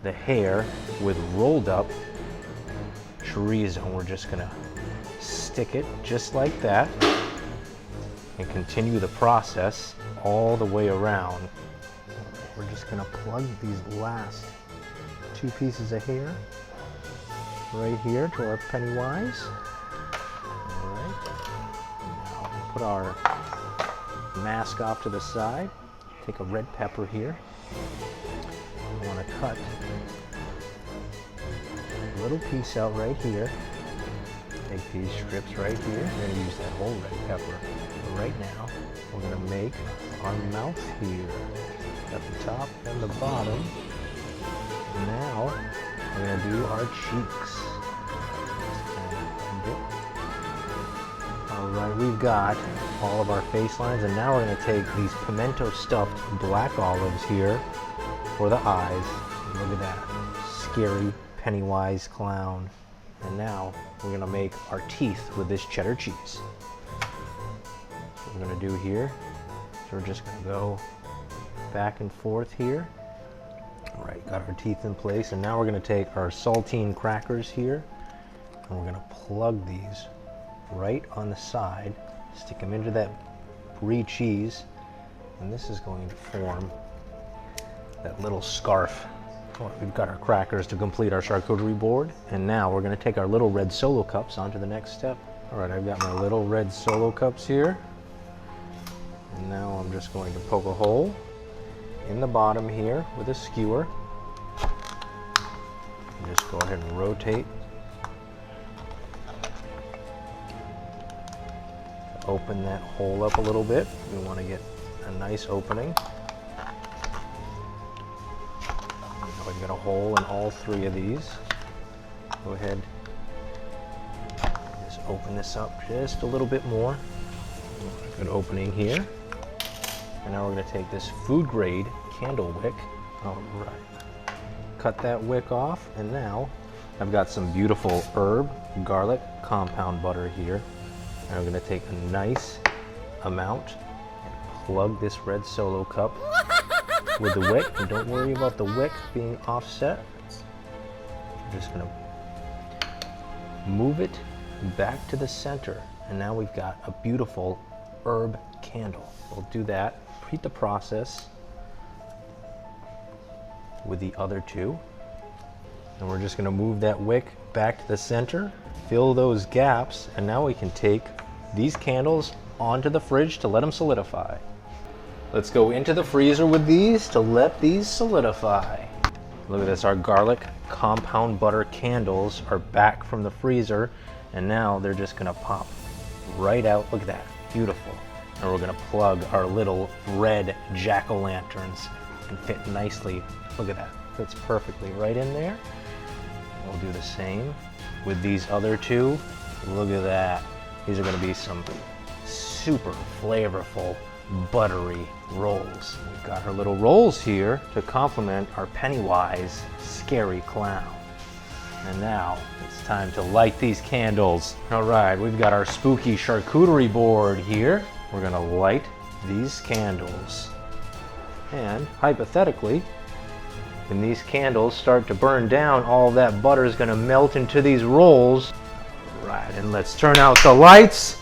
the hair with rolled up chorizo. We're just gonna stick it just like that and continue the process all the way around. We're just gonna plug these last 2 pieces of hair right here to our Pennywise. All right. Now we'll put our mask off to the side. Take a red pepper here. I want to cut a little piece out right here. Take these strips right here. We're going to use that whole red pepper. But right now, we're going to make our mouth here at the top and the bottom. Now, we're going to do our cheeks. Alright, we've got all of our face lines, and now we're going to take these pimento stuffed black olives here for the eyes. Look at that scary Pennywise clown. And now we're going to make our teeth with this cheddar cheese. That's what we're going to do here. So we're just going to go back and forth here. Alright, got our teeth in place, and now we're going to take our saltine crackers here, and we're going to plug these right on the side, stick them into that brie cheese, and this is going to form that little scarf. Well, we've got our crackers to complete our charcuterie board, and now we're going to take our little red solo cups on to the next step. Alright, I've got my little red solo cups here, and now I'm just going to poke a hole in the bottom here with a skewer, and just go ahead and rotate. Open that hole up a little bit. We want to get a nice opening. We've got a hole in all 3 of these. Go ahead, just open this up just a little bit more. Good opening here. And now we're going to take this food grade candle wick. All right. Cut that wick off, and now I've got some beautiful herb garlic compound butter here. And I'm going to take a nice amount and plug this red solo cup with the wick. And don't worry about the wick being offset. I'm just going to move it back to the center. And now we've got a beautiful herb candle. We'll do that, repeat the process with the other 2. And we're just going to move that wick back to the center, fill those gaps, and now we can take these candles onto the fridge to let them solidify. Let's go into the freezer with these to let these solidify. Look at this, our garlic compound butter candles are back from the freezer, and now they're just gonna pop right out. Look at that, beautiful. And we're gonna plug our little red jack-o'-lanterns and fit nicely. Look at that, fits perfectly right in there. We'll do the same with these other 2. Look at that. These are going to be some super flavorful, buttery rolls. We've got our little rolls here to complement our Pennywise scary clown. And now it's time to light these candles. All right, we've got our spooky charcuterie board here. We're going to light these candles. And hypothetically, when these candles start to burn down, all that butter is going to melt into these rolls. Right, and let's turn out the lights